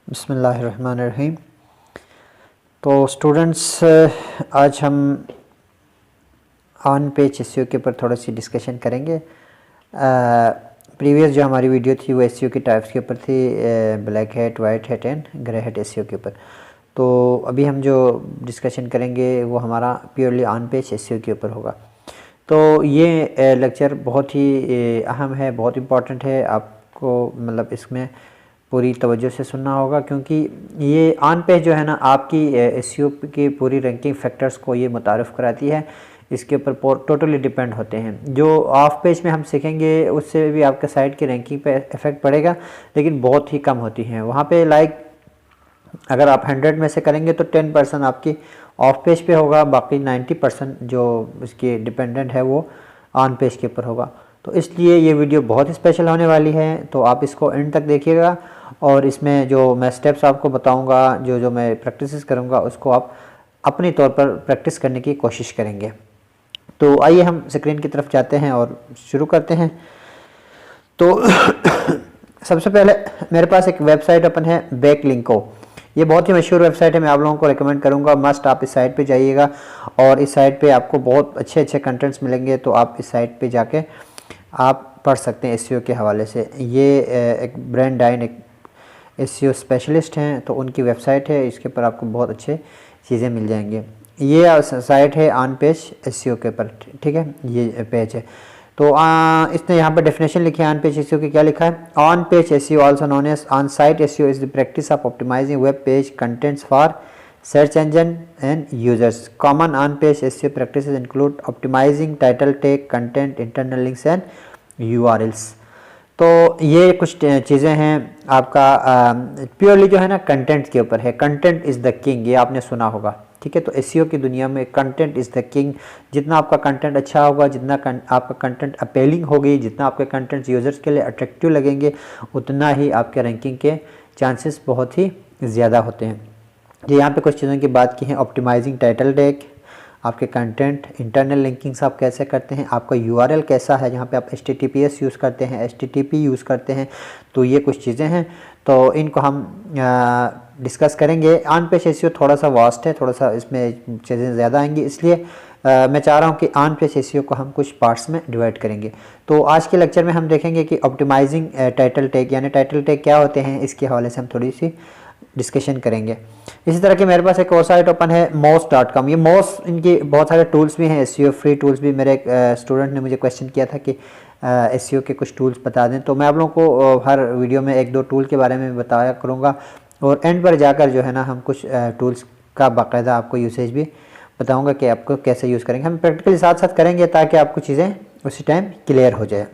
बिस्मिल्लाहिर्रहमानिर्रहीम। तो स्टूडेंट्स, आज हम ऑन पेज एसईओ के ऊपर थोड़ा सी डिस्कशन करेंगे। प्रीवियस जो हमारी वीडियो थी वो एसईओ की टाइप्स के ऊपर थी, black hat, white hat and grey hat SEO के ऊपर। तो अभी हम जो डिस्कशन करेंगे वो हमारा प्योरली ऑन पेज एसईओ के ऊपर होगा। तो ये लेक्चर बहुत ही अहम है, बहुत इम्पॉर्टेंट है। आपको मतलब इसमें पूरी तवज्जो से सुनना होगा, क्योंकि ये ऑन पेज जो है ना आपकी एसईओ की पूरी रैंकिंग फैक्टर्स को ये मुतारफ़ कराती है। इसके ऊपर टोटली डिपेंड होते हैं। जो ऑफ पेज में हम सीखेंगे उससे भी आपके साइट की रैंकिंग पे इफ़ेक्ट पड़ेगा, लेकिन बहुत ही कम होती हैं। वहाँ पे अगर आप 100 में से करेंगे तो 10% आपकी ऑफ पेज पे होगा, बाकी 90% जो इसकी डिपेंडेंट है वो ऑन पेज के ऊपर होगा। तो इसलिए ये वीडियो बहुत स्पेशल होने वाली है, तो आप इसको एंड तक देखिएगा। और इसमें जो मैं स्टेप्स आपको बताऊंगा, जो मैं प्रैक्टिस करूंगा, उसको आप अपने तौर पर प्रैक्टिस करने की कोशिश करेंगे। तो आइए हम स्क्रीन की तरफ जाते हैं और शुरू करते हैं। तो सबसे पहले मेरे पास एक वेबसाइट ओपन है, बैकलिंको। ये बहुत ही मशहूर वेबसाइट है, मैं आप लोगों को रिकमेंड करूंगा, मस्ट आप इस साइट पे जाइएगा। और इस साइट पे आपको बहुत अच्छे अच्छे कंटेंट्स मिलेंगे, तो आप इस साइट पे जाके आप पढ़ सकते हैं एसईओ के हवाले से। ये एक ब्रांड डाइन एक एसईओ स्पेशलिस्ट हैं, तो उनकी वेबसाइट है, इसके ऊपर आपको बहुत अच्छे चीज़ें मिल जाएंगे। ये साइट है ऑन पेज एसईओ के ऊपर, ठीक है, ये पेज है। तो इसने यहाँ पर डेफिनेशन लिखी है ऑन पेज एसईओ की। क्या लिखा है? On page SEO also known as on site SEO is the practice of optimising web page contents for search engine and users. Common on page SEO practices include optimising title tag, content, internal links and URLs. तो ये कुछ चीज़ें हैं आपका purely जो है ना content के ऊपर है। कंटेंट इज़ द किंग, ये आपने सुना होगा, ठीक है। तो एसईओ की दुनिया में कंटेंट इज़ द किंग। जितना आपका कंटेंट अच्छा होगा, जितना आपका कंटेंट अपेलिंग होगी, जितना आपके कंटेंट यूज़र्स के लिए अट्रैक्टिव लगेंगे, उतना ही आपके रैंकिंग के चांसेस बहुत ही ज़्यादा होते हैं। जो यहाँ पे कुछ चीज़ों की बात की है, ऑप्टिमाइजिंग टाइटल टैग, आपके कंटेंट, इंटरनल लिंकिंग्स आप कैसे करते हैं, आपका यूआरएल कैसा है, जहाँ पे आप HTTPS यूज़ करते हैं, HTTP यूज़ करते हैं। तो ये कुछ चीज़ें हैं, तो इनको हम डिस्कस करेंगे। ऑन पेज एसईओ थोड़ा सा वास्ट है, थोड़ा सा इसमें चीज़ें ज़्यादा आएंगी, इसलिए मैं चाह रहा हूँ कि ऑन पेज एसईओ को हम कुछ पार्ट्स में डिवाइड करेंगे। तो आज के लेक्चर में हम देखेंगे कि ऑप्टिमाइजिंग टाइटल टैग, यानी टाइटल टैग क्या होते हैं, इसके हवाले से हम थोड़ी सी डिस्कशन करेंगे। इसी तरह की मेरे पास एक और साइट ओपन है, moz.com। ये मोज, इनकी बहुत सारे टूल्स भी हैं, एसईओ फ्री टूल्स भी। मेरे एक स्टूडेंट ने मुझे क्वेश्चन किया था कि एसईओ के कुछ टूल्स बता दें, तो मैं आप लोगों को हर वीडियो में एक दो टूल के बारे में बताया करूँगा, और एंड पर जाकर जो है ना हम कुछ टूल्स का बाकायदा आपको यूसेज भी बताऊँगा कि आपको कैसे यूज़ करेंगे। हम प्रैक्टिकली साथ साथ करेंगे ताकि आपको चीज़ें उसी टाइम क्लियर हो जाए।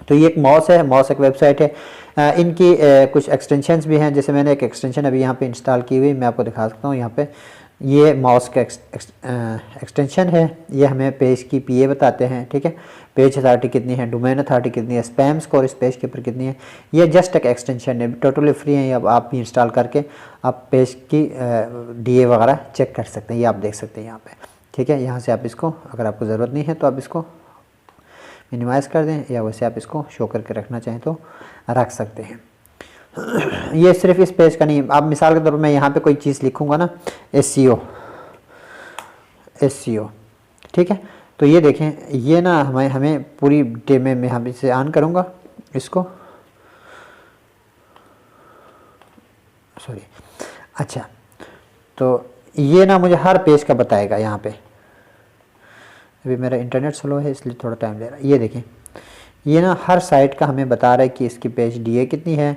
तो ये एक मॉस है, मॉस एक वेबसाइट है। इनकी कुछ एक्सटेंशंस भी हैं, जैसे मैंने एक एक्सटेंशन अभी यहाँ पे इंस्टॉल की हुई, मैं आपको दिखा सकता हूँ। यहाँ पे ये मॉस का एक्सटेंशन है, ये हमें पेज की पीए बताते हैं, ठीक है। पेज अथॉरिटी कितनी है, डोमेन अथॉरिटी कितनी है, स्पैम स्कोर इस पेज के ऊपर कितनी है। ये जस्ट एक एक्सटेंशन है, टोटली फ्री है। अब आप भी इंस्टॉल करके आप पेज की डीए वगैरह चेक कर सकते हैं, ये आप देख सकते हैं यहाँ पर, ठीक है। यहाँ से आप इसको, अगर आपको ज़रूरत नहीं है तो आप इसको मिनिमाइज़ कर दें, या वैसे आप इसको शो करके रखना चाहें तो रख सकते हैं। ये सिर्फ इस पेज का नहीं, आप मिसाल के तौर पर मैं यहाँ पे कोई चीज़ लिखूँगा ना, एसईओ, ठीक है। तो ये देखें, ये ना हमें पूरी डे में मैं हम इसे ऑन करूँगा इसको, सॉरी, अच्छा। तो ये ना मुझे हर पेज का बताएगा। यहाँ पे अभी मेरा इंटरनेट स्लो है इसलिए थोड़ा टाइम ले रहा है। ये देखें, ये ना हर साइट का हमें बता रहा है कि इसकी पेज डीए कितनी है,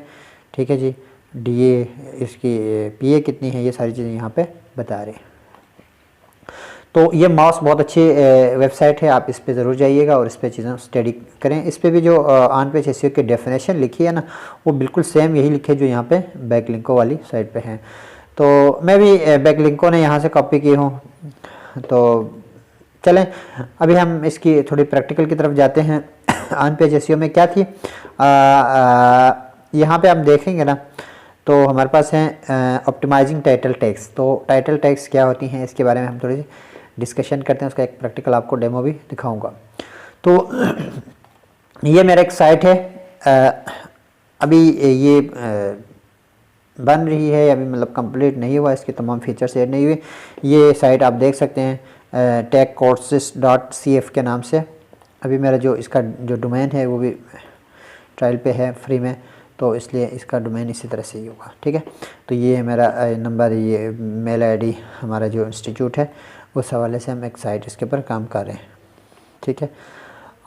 ठीक है जी, डीए, इसकी पीए कितनी है, ये सारी चीज़ें यहाँ पे बता रहे हैं। तो ये माउस बहुत अच्छी वेबसाइट है, आप इस पे ज़रूर जाइएगा और इस पे चीज़ें स्टडी करें। इस पे भी जो ऑन पेज एसईओ की डेफिनेशन लिखी है ना, वो बिल्कुल सेम यही लिखी है जो यहाँ पे बैकलिंको वाली साइट पे है। तो मैं भी बैकलिंको ने यहाँ से कॉपी की हूँ। तो चलें, अभी हम इसकी थोड़ी प्रैक्टिकल की तरफ जाते हैं। ऑन पेज एसईओ में क्या थी, यहाँ पे आप देखेंगे ना, तो हमारे पास हैं ऑप्टिमाइजिंग टाइटल टैग्स। तो टाइटल टैग्स क्या होती हैं, इसके बारे में हम थोड़ी सी डिस्कशन करते हैं, उसका एक प्रैक्टिकल आपको डेमो भी दिखाऊंगा। तो ये मेरा एक साइट है, अभी ये बन रही है, अभी मतलब कंप्लीट नहीं हुआ, इसके तमाम फीचर्स ऐड नहीं हुए। ये साइट आप देख सकते हैं techcourses.cf के नाम से। अभी मेरा जो इसका जो डोमेन है वो भी ट्रायल पे है फ्री में, तो इसलिए इसका डोमेन इसी तरह से ही होगा। ठीक है, तो ये है मेरा नंबर, ये मेल आईडी, हमारा जो इंस्टीट्यूट है उस हवाले से हम एक साइट इसके ऊपर काम कर रहे हैं। ठीक है,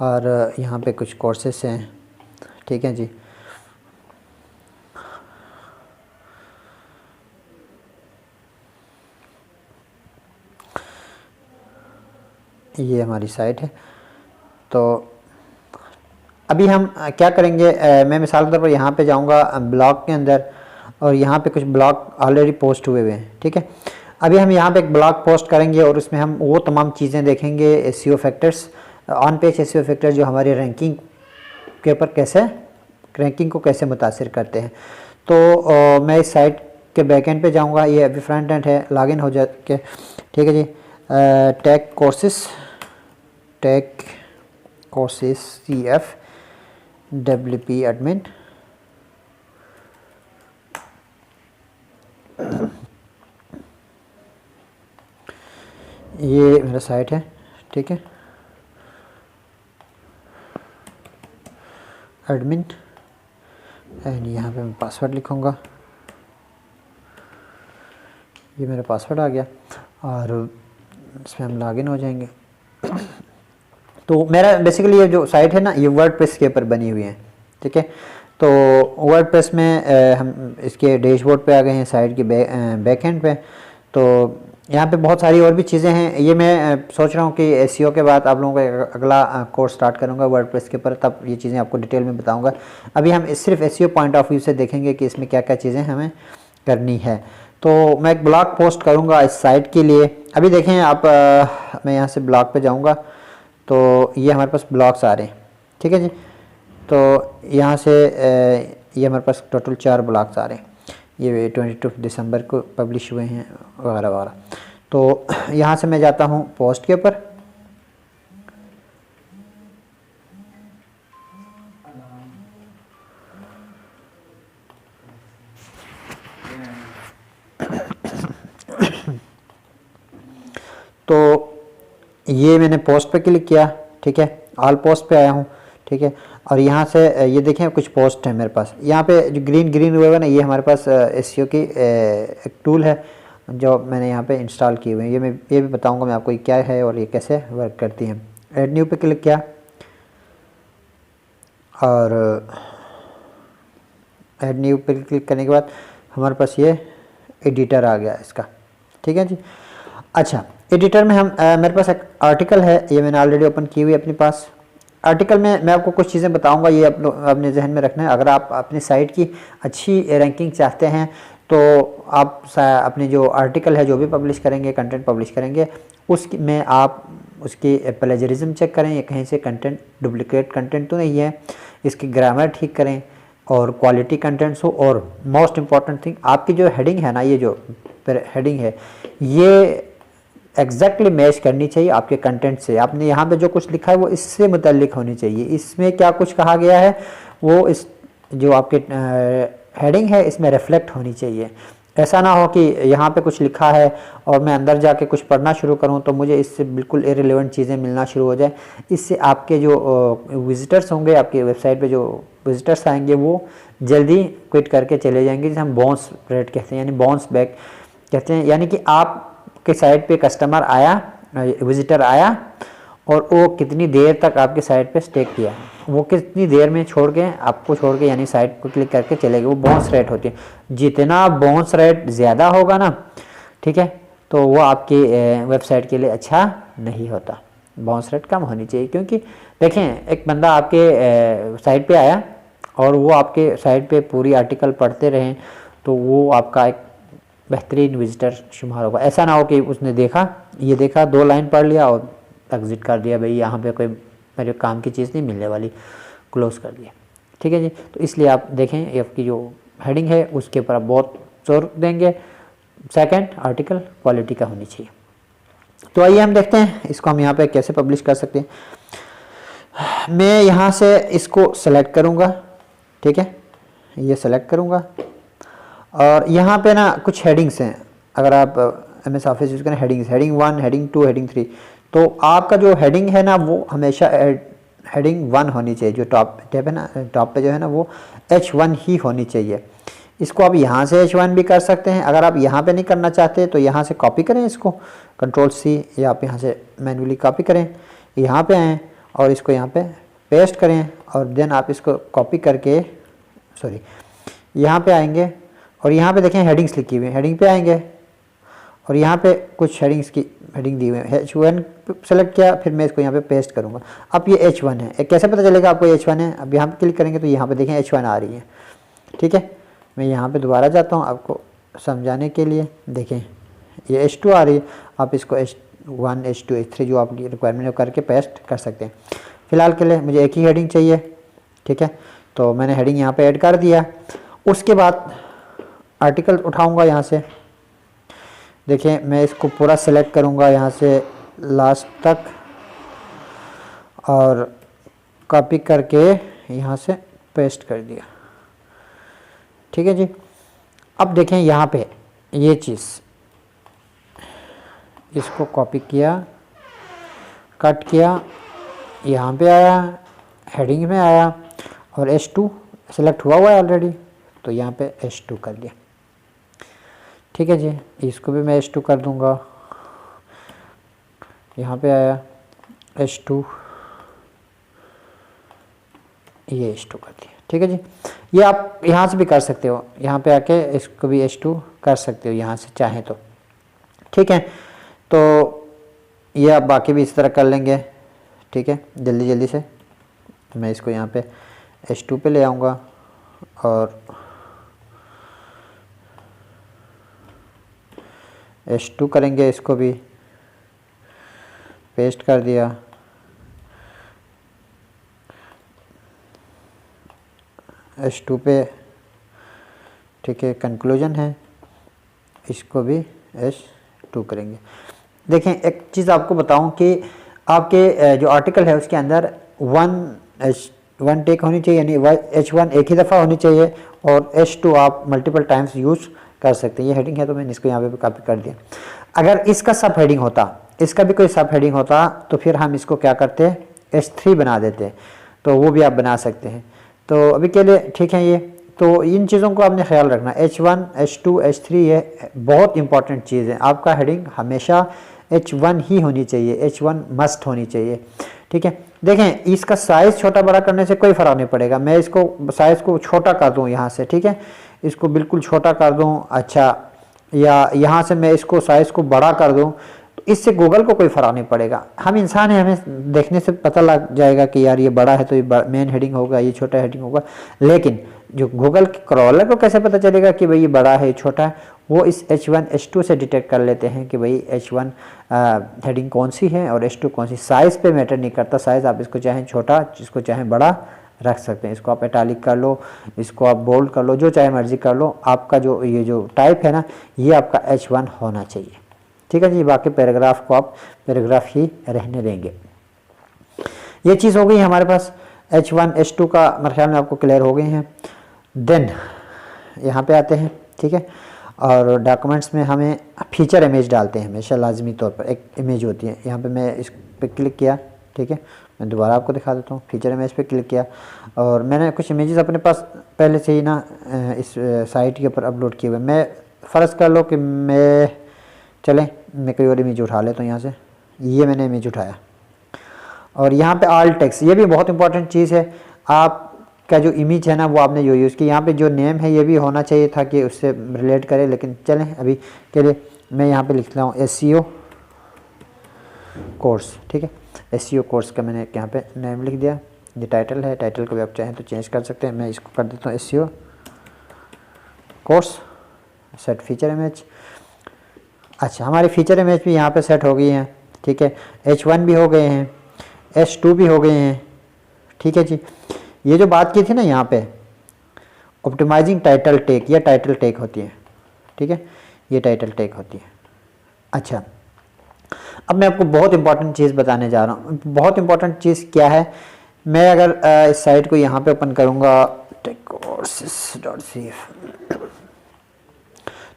और यहाँ पे कुछ कोर्सेस हैं। ठीक है जी, ये हमारी साइट है। तो अभी हम क्या करेंगे, मैं मिसाल के तौर पर यहाँ पे जाऊँगा ब्लॉग के अंदर, और यहाँ पे कुछ ब्लॉग ऑलरेडी पोस्ट हुए हुए हैं। ठीक है, अभी हम यहाँ पे एक ब्लॉग पोस्ट करेंगे और उसमें हम वो तमाम चीज़ें देखेंगे, SEO factors, on page SEO factors जो हमारी रैंकिंग के ऊपर कैसे, रैंकिंग को कैसे मुतासिर करते हैं। तो मैं इस साइट के बैकएंड पे जाऊँगा, ये अभी फ्रंट एंड है, लॉगिन हो जाके। ठीक है जी, take courses CF WP admin, ये मेरा साइट है। ठीक है, एडमिन, एंड यहाँ पे मैं पासवर्ड लिखूँगा, ये मेरा पासवर्ड आ गया और इसमें हम लॉगिन हो जाएंगे। तो मेरा बेसिकली ये जो साइट है ना, ये वर्डप्रेस के ऊपर बनी हुई है। ठीक है, तो वर्डप्रेस में हम इसके डैशबोर्ड पे आ गए हैं, साइट की बैकएंड पे। तो यहाँ पे बहुत सारी और भी चीज़ें हैं। ये मैं सोच रहा हूँ कि एसईओ के बाद आप लोगों का अगला कोर्स स्टार्ट करूँगा वर्डप्रेस के ऊपर, तब ये चीज़ें आपको डिटेल में बताऊँगा। अभी हम सिर्फ एसईओ पॉइंट ऑफ व्यू से देखेंगे कि इसमें क्या क्या चीज़ें हमें करनी है। तो मैं एक ब्लॉग पोस्ट करूँगा इस साइट के लिए। अभी देखें आप, मैं यहाँ से ब्लॉग पे जाऊँगा तो ये हमारे पास ब्लॉग्स आ रहे हैं। ठीक है जी, तो यहाँ से ये हमारे पास टोटल 4 ब्लॉग्स आ रहे हैं। ये 22 दिसंबर को पब्लिश हुए हैं वगैरह वगैरह। तो यहाँ से मैं जाता हूँ पोस्ट के ऊपर, तो ये मैंने पोस्ट पे क्लिक किया। ठीक है, ऑल पोस्ट पे आया हूँ। ठीक है, और यहाँ से ये देखें कुछ पोस्ट है मेरे पास, यहाँ पे जो ग्रीन ग्रीन हुए हुए ना, ये हमारे पास एसईओ की एक टूल है जो मैंने यहाँ पे इंस्टॉल की हुई है। ये भी बताऊँगा मैं आपको ये क्या है और ये कैसे वर्क करती हैं। ऐड न्यू पे क्लिक किया और ऐड न्यू पे क्लिक करने के बाद हमारे पास ये एडिटर आ गया इसका। ठीक है जी, अच्छा एडिटर में हम मेरे पास एक आर्टिकल है, ये मैंने ऑलरेडी ओपन की हुई है अपने पास। आर्टिकल में मैं आपको कुछ चीज़ें बताऊंगा, ये अपने जहन में रखना है। अगर आप अपनी साइट की अच्छी रैंकिंग चाहते हैं तो आप अपने जो आर्टिकल है, जो भी पब्लिश करेंगे, कंटेंट पब्लिश करेंगे, उसकी में आप उसकी प्लेजरिज्म चेक करें, ये कहीं से कंटेंट डुप्लिकेट कंटेंट तो नहीं है, इसकी ग्रामर ठीक करें और क्वालिटी कंटेंट्स हो। और मोस्ट इम्पॉर्टेंट थिंग, आपकी जो हेडिंग है ना, ये जो हेडिंग है ये एग्जैक्टली मैच करनी चाहिए आपके कंटेंट से। आपने यहाँ पे जो कुछ लिखा है वो इससे मुतल्लिक होनी चाहिए। इसमें क्या कुछ कहा गया है वो इस जो आपके हेडिंग है इसमें रिफ्लेक्ट होनी चाहिए। ऐसा ना हो कि यहाँ पे कुछ लिखा है और मैं अंदर जाके कुछ पढ़ना शुरू करूँ तो मुझे इससे बिल्कुल इरेलेवेंट चीज़ें मिलना शुरू हो जाए। इससे आपके जो विजिटर्स होंगे, आपके वेबसाइट पे जो विजिटर्स आएंगे वो जल्दी क्विट करके चले जाएंगे, जिसे हम बाउंस रेट कहते हैं, यानी बाउंस बैक कहते हैं। यानी कि आप के साइट पे कस्टमर आया, विजिटर आया और वो कितनी देर तक आपके साइट पे स्टे किया, वो कितनी देर में छोड़ के आपको छोड़ के यानी साइट को क्लिक करके चले गए, वो बाउंस रेट होती है। जितना बाउंस रेट ज़्यादा होगा ना, ठीक है, तो वो आपकी वेबसाइट के लिए अच्छा नहीं होता। बाउंस रेट कम होनी चाहिए, क्योंकि देखें एक बंदा आपके साइट पे आया और वो आपके साइट पे पूरी आर्टिकल पढ़ते रहें तो वो आपका एक बेहतरीन विजिटर शुमार होगा। ऐसा ना हो कि उसने देखा, ये देखा, 2 लाइन पढ़ लिया और एग्जिट कर दिया, भाई यहाँ पे कोई मेरे काम की चीज़ नहीं मिलने वाली, क्लोज कर दिया। ठीक है जी, तो इसलिए आप देखें ये आपकी जो हेडिंग है उसके ऊपर आप बहुत जोर देंगे। सेकंड, आर्टिकल क्वालिटी का होनी चाहिए। तो आइए हम देखते हैं इसको हम यहाँ पे कैसे पब्लिश कर सकते हैं। मैं यहाँ से इसको सेलेक्ट करूँगा, ठीक है, ये सेलेक्ट करूँगा और यहाँ पे ना कुछ हेडिंग्स हैं, अगर आप MS ऑफिस यूज़ करें, हेडिंग्स, हेडिंग 1, हेडिंग 2, हेडिंग 3, तो आपका जो हेडिंग है ना वो हमेशा हेडिंग 1 होनी चाहिए। जो टॉप टैब है ना, टॉप पे जो है ना वो H1 ही होनी चाहिए। इसको आप यहाँ से H1 भी कर सकते हैं। अगर आप यहाँ पे नहीं करना चाहते तो यहाँ से कॉपी करें इसको, Ctrl+C, या आप यहाँ से मैन्युअली कॉपी करें, यहाँ पे आएँ और इसको यहाँ पे पेस्ट करें, और देन आप इसको कॉपी करके यहाँ पे आएंगे और यहाँ पे देखें हेडिंग्स लिखी हुई है, हेडिंग पे आएंगे और यहाँ पे कुछ हेडिंग्स की हेडिंग दी हुई है, H1 सेलेक्ट किया, फिर मैं इसको यहाँ पे पेस्ट करूँगा। अब ये H1 है, कैसे पता चलेगा आपको H1 है? अब यहाँ पे क्लिक करेंगे तो यहाँ पे देखें H1 आ रही है, ठीक है। मैं यहाँ पे दोबारा जाता हूँ आपको समझाने के लिए। देखें ये H2 आ रही है, आप इसको H1, H2, H3 जो आपकी रिक्वायरमेंट है करके पेस्ट कर सकते हैं। फ़िलहाल के लिए मुझे एक ही हेडिंग चाहिए, ठीक है, तो मैंने हेडिंग यहाँ पे ऐड कर दिया। उसके बाद आर्टिकल उठाऊँगा यहाँ से, देखिए मैं इसको पूरा सेलेक्ट करूँगा यहाँ से लास्ट तक और कॉपी करके यहाँ से पेस्ट कर दिया, ठीक है जी। अब देखें यहाँ पे ये चीज़, इसको कॉपी किया, कट किया, यहाँ पे आया, हेडिंग में आया और H2 सेलेक्ट हुआ है ऑलरेडी, तो यहाँ पे H2 कर दिया, ठीक है जी। इसको भी मैं H2 कर दूँगा, यहाँ पे आया H2, ये H2 कर दिया, ठीक है जी। ये आप यहाँ से भी कर सकते हो, यहाँ पे आके इसको भी H2 कर सकते हो यहाँ से चाहें तो, ठीक है। तो ये आप बाकी भी इस तरह कर लेंगे, ठीक है, जल्दी जल्दी से। मैं इसको यहाँ पे H2 पे ले आऊँगा और H2 करेंगे, इसको भी पेस्ट कर दिया, H2 पे, ठीक है, कंक्लूजन है, इसको भी H2 करेंगे। देखें एक चीज़ आपको बताऊं कि आपके जो आर्टिकल है उसके अंदर वन टेक होनी चाहिए, यानी H1 एक ही दफ़ा होनी चाहिए और H2 आप मल्टीपल टाइम्स यूज़ कर सकते हैं। ये हेडिंग है तो मैंने इसको यहाँ पे कॉपी कर दिया। अगर इसका सब हेडिंग होता, इसका भी कोई सब हेडिंग होता तो फिर हम इसको क्या करते, H3 बना देते, तो वो भी आप बना सकते हैं। तो अभी के लिए ठीक है ये, तो इन चीज़ों को आपने ख्याल रखना। H1, H2, H3 ये बहुत इंपॉर्टेंट चीज़ है। आपका हेडिंग हमेशा H1 ही होनी चाहिए, H1 मस्ट होनी चाहिए, ठीक है। देखें इसका साइज़ छोटा बड़ा करने से कोई फ़र्क नहीं पड़ेगा। मैं इसको साइज़ को छोटा कर दूं यहाँ से, ठीक है, इसको बिल्कुल छोटा कर दूं, अच्छा, या यहाँ से मैं इसको साइज़ को बड़ा कर दूं, तो इससे गूगल को कोई फ़र्क नहीं पड़ेगा। हम इंसान हैं, हमें देखने से पता लग जाएगा कि यार ये बड़ा है तो ये मेन हेडिंग होगा, ये छोटा हेडिंग होगा। लेकिन जो गूगल के क्रॉलर को कैसे पता चलेगा कि भाई ये बड़ा है, ये छोटा है? वो इस H1, H2 से डिटेक्ट कर लेते हैं कि भाई H1 हेडिंग कौन सी है और H2 कौन सी। साइज़ पे मैटर नहीं करता, साइज़ आप इसको चाहें छोटा, इसको चाहें बड़ा रख सकते हैं। इसको आप इटैलिक कर लो, इसको आप बोल्ड कर लो, जो चाहे मर्जी कर लो। आपका जो ये जो टाइप है ना, ये आपका H1 होना चाहिए, ठीक है जी। बाकी पैराग्राफ को आप पैराग्राफ ही रहने देंगे। ये चीज़ हो गई हमारे पास H1, H2 का, मेरे ख्याल में आपको क्लियर हो गए हैं। देन यहाँ पे आते हैं, ठीक है, और डॉक्यूमेंट्स में हमें फीचर इमेज डालते हैं हमेशा लाजमी तौर पर। एक इमेज होती है, यहाँ पे मैं इस पर क्लिक किया, ठीक है, मैं दोबारा आपको दिखा देता हूँ। फीचर इमेज पे क्लिक किया और मैंने कुछ इमेजेस अपने पास पहले से ही ना इस साइट के ऊपर अपलोड किए हुए। मैं फ़र्ज़ कर लो कि मैं कोई और इमेज उठा लेता हूँ यहाँ से। ये मैंने इमेज उठाया और यहाँ पे ऑल टेक्स्ट, ये भी बहुत इंपॉर्टेंट चीज़ है। आपका जो इमेज है ना वो आपने जो यूज़ की, यहाँ पे जो नेम है ये भी होना चाहिए था कि उससे रिलेट करे, लेकिन चलें अभी के लिए मैं यहाँ पे लिख रहा हूँ SEO कोर्स, ठीक है। SEO कोर्स का मैंने यहाँ पे नेम लिख दिया। ये टाइटल है, टाइटल को भी आप चाहें तो चेंज कर सकते हैं। मैं इसको कर देता हूँ SEO course, set feature image. अच्छा, हमारी फीचर इमेज भी यहाँ पे सेट हो गई हैं, ठीक है। H1 भी हो गए हैं, H2 भी हो गए हैं, ठीक है जी। ये जो बात की थी ना यहाँ पे ऑप्टिमाइजिंग टाइटल टैग, ये टाइटल टैग होती है, ठीक है, ये टाइटल टैग होती है। अच्छा, अब मैं आपको बहुत इंपॉर्टेंट चीज़ बताने जा रहा हूँ। बहुत इंपॉर्टेंट चीज़ क्या है, मैं अगर इस साइट को यहाँ पे ओपन करूँगा, techcourses.cf,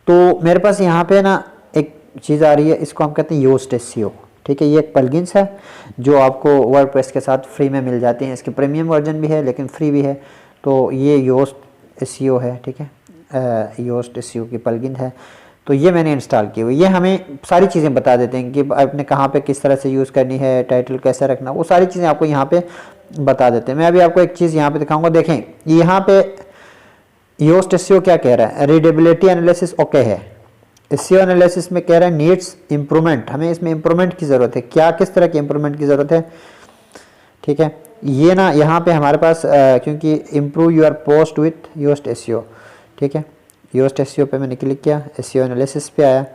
तो मेरे पास यहाँ पे ना एक चीज़ आ रही है, इसको हम कहते हैं योस्ट एसईओ। ठीक है, ये एक प्लगइन्स है जो आपको वर्डप्रेस के साथ फ्री में मिल जाती हैं। इसकी प्रीमियम वर्जन भी है लेकिन फ्री भी है। तो ये योस्ट एसईओ है। ठीक है, योस्ट एसईओ की प्लगइन है। तो ये मैंने इंस्टॉल की हुई। ये हमें सारी चीज़ें बता देते हैं कि आपने कहाँ पे किस तरह से यूज़ करनी है, टाइटल कैसे रखना, वो सारी चीज़ें आपको यहाँ पे बता देते हैं। मैं अभी आपको एक चीज़ यहाँ पे दिखाऊंगा। देखें यहाँ पे योस्ट एसईओ क्या कह रहा है, रीडेबिलिटी एनालिसिस ओके है। एसईओ एनालिसिस में कह रहा है नीड्स इम्प्रूवमेंट, हमें इसमें इम्प्रूवमेंट की ज़रूरत है। क्या किस तरह की इम्प्रूवमेंट की ज़रूरत है? ठीक है, ये ना यहाँ पे हमारे पास क्योंकि improve your post with Yoast SEO. ठीक है, योस्ट एसईओ पे मैंने क्लिक किया, एसईओ एनालिसिस पे आया।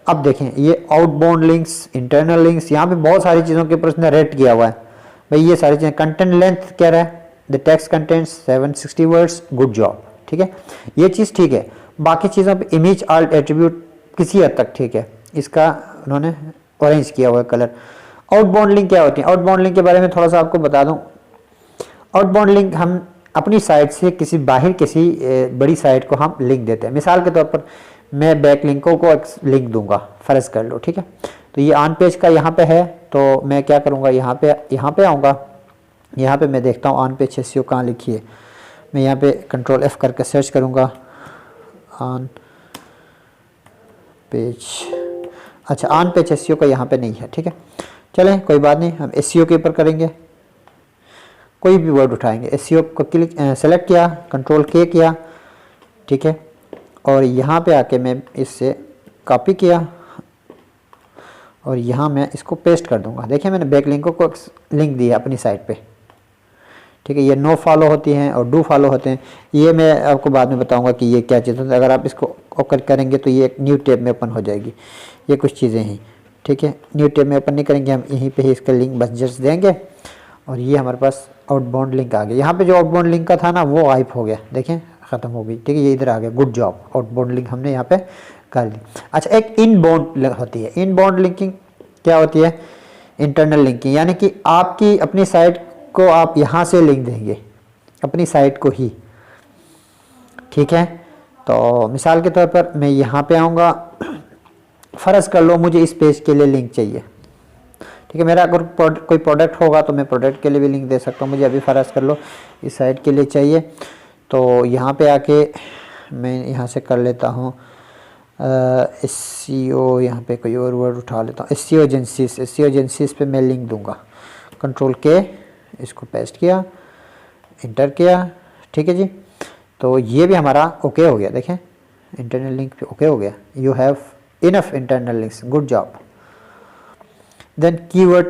अब देखें ये आउटबाउंड लिंक्स, इंटरनल लिंक्स, यहाँ पे बहुत सारी चीज़ों के ऊपर उसने रेट किया हुआ है भाई। ये सारी चीज़ें, कंटेंट लेंथ कह रहा है the text contents 760 words, good job. ठीक है, ये चीज़ ठीक है। बाकी चीज़ों पे इमेज आल्ट एट्रीब्यूट किसी हद तक ठीक है, इसका उन्होंने ऑरेंज किया हुआ है कलर। आउटबाउंड लिंक क्या होती है? आउटबाउंड लिंक के बारे में थोड़ा सा आपको बता दूं। आउटबाउंड लिंक हम अपनी साइट से किसी बाहर किसी बड़ी साइट को हम लिंक देते हैं। मिसाल के तौर पर मैं बैक लिंकों को लिंक दूंगा, फ़र्ज़ कर लो। ठीक है, तो ये ऑन पेज का यहाँ पे है, तो मैं क्या करूँगा, यहाँ पे आऊँगा। यहाँ पे मैं देखता हूँ ऑन पेज एसईओ कहाँ लिखी है। मैं यहाँ पे कंट्रोल F करके सर्च करूँगा ऑन पेज। अच्छा, ऑन पेज एसईओ का यहाँ पे नहीं है। ठीक है, चलें कोई बात नहीं, हम एसईओ के ऊपर करेंगे। कोई भी वर्ड उठाएंगे, एसईओ को क्लिक सेलेक्ट किया, कंट्रोल K किया। ठीक है, और यहाँ पे आके मैं इससे कॉपी किया और यहाँ मैं इसको पेस्ट कर दूँगा। देखिए मैंने बैक लिंकों को लिंक दिया अपनी साइट पे। ठीक है, ये नो फॉलो होती हैं और डू फॉलो होते हैं। ये मैं आपको बाद में बताऊंगा कि ये क्या चीज़ है। अगर आप इसको ओपन करेंगे तो ये एक न्यू टैब में ओपन हो जाएगी। ये कुछ चीज़ें हैं। ठीक है, न्यू टैब में ओपन नहीं करेंगे, हम यहीं पे ही इसका लिंक बस जस्ट देंगे और ये हमारे पास आउटबाउंड लिंक आ गया। यहाँ पे जो आउटबाउंड लिंक का था ना वो गायब हो गया, देखें ख़त्म हो गई। ठीक है, ये इधर आ गया, गुड जॉब, आउटबाउंड लिंक हमने यहाँ पे कर दी। अच्छा, एक इनबाउंड होती है। इनबाउंड लिंकिंग क्या होती है? इंटरनल लिंकिंग, यानी कि आपकी अपनी साइट को आप यहाँ से लिंक देंगे, अपनी साइट को ही। ठीक है, तो मिसाल के तौर पर मैं यहाँ पे आऊँगा, फ़र्ज़ कर लो मुझे इस पेज के लिए लिंक चाहिए। ठीक है, मेरा अगर कोई प्रोडक्ट होगा तो मैं प्रोडक्ट के लिए भी लिंक दे सकता हूँ। मुझे अभी फ़र्ज़ कर लो इस साइट के लिए चाहिए, तो यहाँ पे आके मैं यहाँ से कर लेता हूँ एसईओ, यहाँ पे कोई और वर्ड उठा लेता हूँ, एसईओ एजेंसीज। एसईओ एजेंसीज पे मैं लिंक दूंगा, कंट्रोल K, इसको पेस्ट किया, इंटर किया। ठीक है जी, तो ये भी हमारा ओके हो गया। देखें इंटरनल लिंक पे ओके हो गया। You have enough internal links, good job. Then keyword,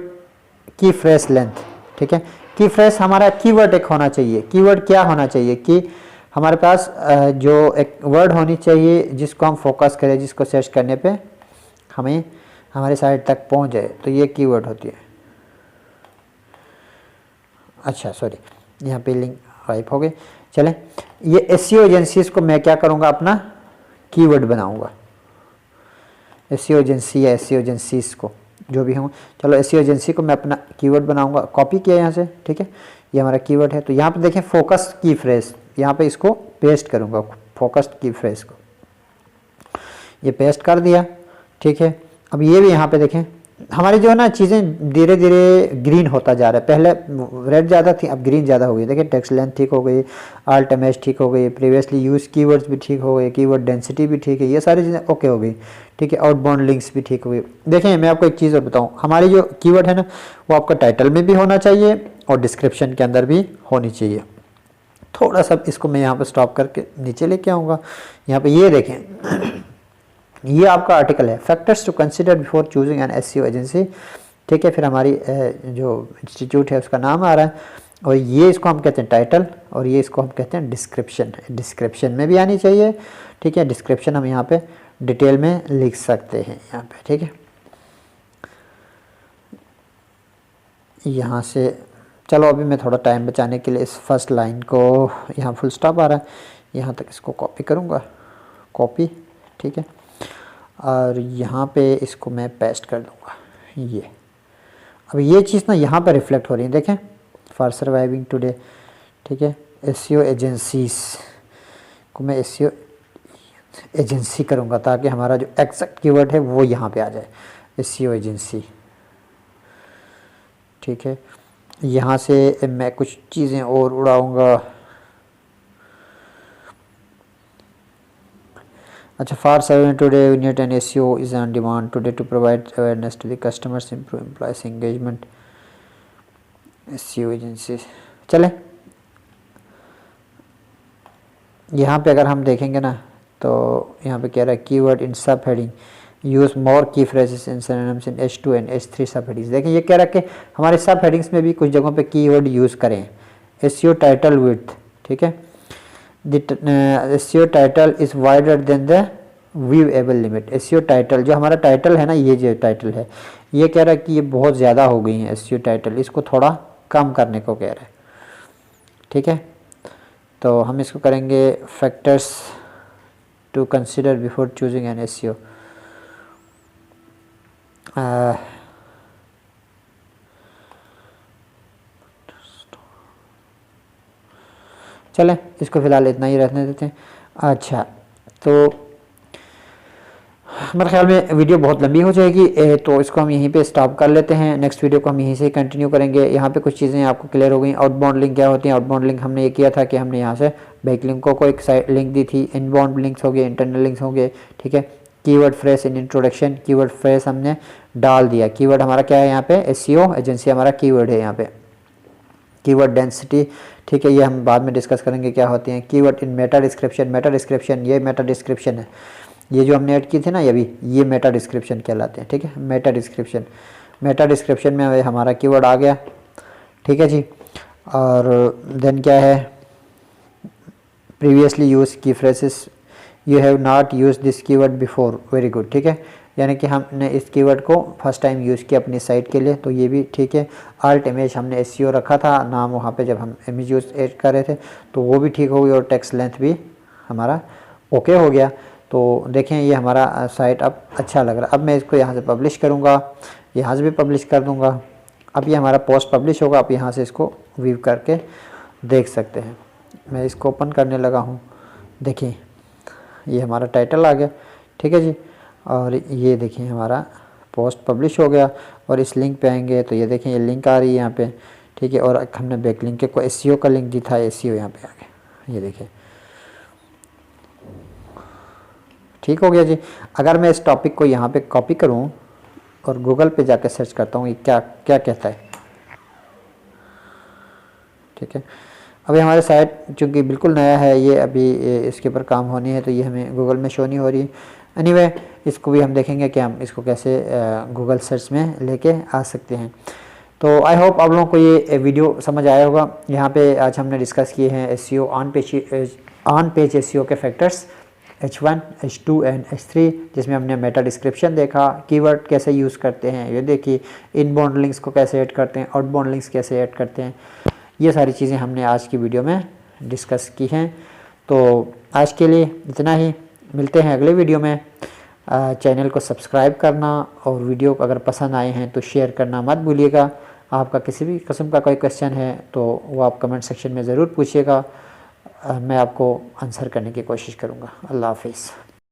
key phrase length. ठीक है, की फ्रेज हमारा कीवर्ड एक होना चाहिए। कीवर्ड क्या होना चाहिए कि हमारे पास जो एक वर्ड होनी चाहिए जिसको हम फोकस करें, जिसको सर्च करने पे हमें हमारी साइट तक पहुंच जाए, तो ये कीवर्ड होती है। अच्छा सॉरी, यहाँ पे लिंक गायब हो गए। चलें, ये एसईओ एजेंसीज को मैं क्या करूँगा, अपना कीवर्ड बनाऊँगा। एसईओ एजेंसी या एसईओ एजेंसीज को जो भी हों, चलो एसईओ एजेंसी को मैं अपना कीवर्ड बनाऊँगा। कॉपी किया यहाँ से। ठीक है, ये हमारा कीवर्ड है। तो यहाँ पे देखें फोकस की फ्रेज, यहाँ पे इसको पेस्ट करूँगा, फोकस्ड की फ्रेज को ये पेस्ट कर दिया। ठीक है, अब ये भी यहाँ पे देखें हमारी जो है ना चीज़ें धीरे धीरे ग्रीन होता जा रहा है। पहले रेड ज़्यादा थी, अब ग्रीन ज़्यादा हो गई। देखिए टेक्स्ट लेंथ ठीक हो गई, आल्ट इमेज ठीक हो गई, प्रीवियसली यूज कीवर्ड्स भी ठीक हो गए, कीवर्ड डेंसिटी भी ठीक है, ये सारी चीज़ें ओके हो गई। ठीक है, आउटबाउंड लिंक्स भी ठीक हो गई। देखें मैं आपको एक चीज़ और बताऊँ, हमारी जो कीवर्ड है ना वो आपका टाइटल में भी होना चाहिए और डिस्क्रिप्शन के अंदर भी होनी चाहिए। थोड़ा सा इसको मैं यहाँ पर स्टॉप करके नीचे लेके आऊँगा। यहाँ पर ये देखें, ये आपका आर्टिकल है, factors to consider before choosing an SEO agency. ठीक है, फिर हमारी जो इंस्टीट्यूट है उसका नाम आ रहा है और ये इसको हम कहते हैं टाइटल और ये इसको हम कहते हैं डिस्क्रिप्शन। डिस्क्रिप्शन में भी आनी चाहिए। ठीक है, डिस्क्रिप्शन हम यहाँ पे डिटेल में लिख सकते हैं यहाँ पे। ठीक है, यहाँ से चलो अभी मैं थोड़ा टाइम बचाने के लिए इस फर्स्ट लाइन को, यहाँ फुल स्टॉप आ रहा है, यहाँ तक इसको कॉपी करूँगा, कॉपी। ठीक है, और यहाँ पे इसको मैं पेस्ट कर दूँगा। ये अब ये चीज़ ना यहाँ पर रिफ्लेक्ट हो रही है, देखें फॉर सर्वाइविंग टुडे। ठीक है, एसईओ एजेंसीज को मैं एसईओ एजेंसी करूँगा ताकि हमारा जो एग्जैक्ट कीवर्ड है वो यहाँ पे आ जाए, एसईओ एजेंसी। ठीक है, यहाँ से मैं कुछ चीज़ें और उड़ाऊँगा। अच्छा, for serving today we need an SEO is on demand today to provide awareness to the customers, improve employees engagement, SEO agency. चले, यहाँ पे अगर हम देखेंगे ना तो यहाँ पे कह रहा है कीवर्ड इन सब हेडिंग यूज मोर की phrases in synonyms in H2 and H3 सब हेडिंग्स। देखिए ये कह रहा है कि हमारे सब हेडिंग्स में भी कुछ जगहों पे कीवर्ड यूज़ करें। एसईओ टाइटल विड्थ, ठीक है, the SEO title is wider than the view able limit. SEO title, जो हमारा टाइटल है ना, ये जो टाइटल है, ये कह रहा है कि ये बहुत ज़्यादा हो गई है एसईओ टाइटल, इसको थोड़ा कम करने को कह रहा है। ठीक है, तो हम इसको करेंगे factors to consider before choosing an SEO. चलें, इसको फ़िलहाल इतना ही रहने देते हैं। अच्छा, तो मेरे ख्याल में वीडियो बहुत लंबी हो जाएगी, तो इसको हम यहीं पे स्टॉप कर लेते हैं। नेक्स्ट वीडियो को हम यहीं से कंटिन्यू करेंगे। यहाँ पे कुछ चीज़ें आपको क्लियर हो गई। आउटबाउंड लिंक क्या होती है? आउटबाउंड लिंक हमने ये किया था कि हमने यहाँ से बैक लिंकों को एक साइड लिंक दी थी। इनबाउंड लिंक्स हो गए, इंटरनल लिंक्स हो गए। ठीक है, keyword phrase in introduction, keyword phrase हमने डाल दिया। कीवर्ड हमारा क्या है यहाँ पे? एसईओ एजेंसी हमारा कीवर्ड है यहाँ पे। कीवर्ड डेंसिटी, ठीक है, ये हम बाद में डिस्कस करेंगे क्या होते हैं। कीवर्ड इन मेटा डिस्क्रिप्शन, मेटा डिस्क्रिप्शन, ये मेटा डिस्क्रिप्शन है, ये जो हमने ऐड की थी ना ये मेटा डिस्क्रिप्शन कहलाते हैं। ठीक है, मेटा डिस्क्रिप्शन, मेटा डिस्क्रिप्शन में हमारा कीवर्ड आ गया। ठीक है जी, और देन क्या है? प्रीवियसली यूज की phrases, you have not use this keyword before, very good. ठीक है, यानी कि हमने इस कीवर्ड को फर्स्ट टाइम यूज़ किया अपनी साइट के लिए, तो ये भी ठीक है। आल्ट इमेज हमने एसईओ रखा था नाम वहाँ पे जब हम इमेज यूज ऐड कर रहे थे, तो वो भी ठीक हो गई और टेक्स्ट लेंथ भी हमारा ओके हो गया। तो देखें ये हमारा साइट अब अच्छा लग रहा है। अब मैं इसको यहाँ से पब्लिश करूँगा, यहाँ से भी पब्लिश कर दूँगा। अब ये हमारा पोस्ट पब्लिश होगा। आप यहाँ से इसको व्यू करके देख सकते हैं। मैं इसको ओपन करने लगा हूँ, देखिए ये हमारा टाइटल आ गया। ठीक है जी, और ये देखिए हमारा पोस्ट पब्लिश हो गया। और इस लिंक पे आएंगे तो ये देखें ये लिंक आ रही है यहाँ पे। ठीक है, और हमने बैक लिंक को एसईओ का लिंक दी था, एसईओ यहाँ पे आ गया, ये देखिए ठीक हो गया जी। अगर मैं इस टॉपिक को यहाँ पे कॉपी करूँ और गूगल पे जाकर सर्च करता हूँ ये क्या क्या कहता है। ठीक है, अभी हमारे साइट चूँकि बिल्कुल नया है, ये अभी इसके ऊपर काम होनी है, तो ये हमें गूगल में शो नहीं हो रही। एनीवे, इसको भी हम देखेंगे कि हम इसको कैसे गूगल सर्च में लेके आ सकते हैं। तो आई होप आप लोगों को ये वीडियो समझ आया होगा। यहाँ पे आज हमने डिस्कस किए हैं एसईओ ऑन पेज एसईओ के factors H1, H2 and H3, जिसमें हमने मेटा डिस्क्रिप्शन देखा, कीवर्ड कैसे यूज़ करते हैं ये देखिए, इनबाउंड लिंक्स को कैसे ऐड करते हैं, आउटबाउंड लिंक्स कैसे ऐड करते हैं, ये सारी चीज़ें हमने आज की वीडियो में डिस्कस की हैं। तो आज के लिए इतना ही, मिलते हैं अगले वीडियो में। चैनल को सब्सक्राइब करना और वीडियो अगर पसंद आए हैं तो शेयर करना मत भूलिएगा। आपका किसी भी किस्म का कोई क्वेश्चन है तो वो आप कमेंट सेक्शन में ज़रूर पूछिएगा, मैं आपको आंसर करने की कोशिश करूँगा। अल्लाह हाफिज़।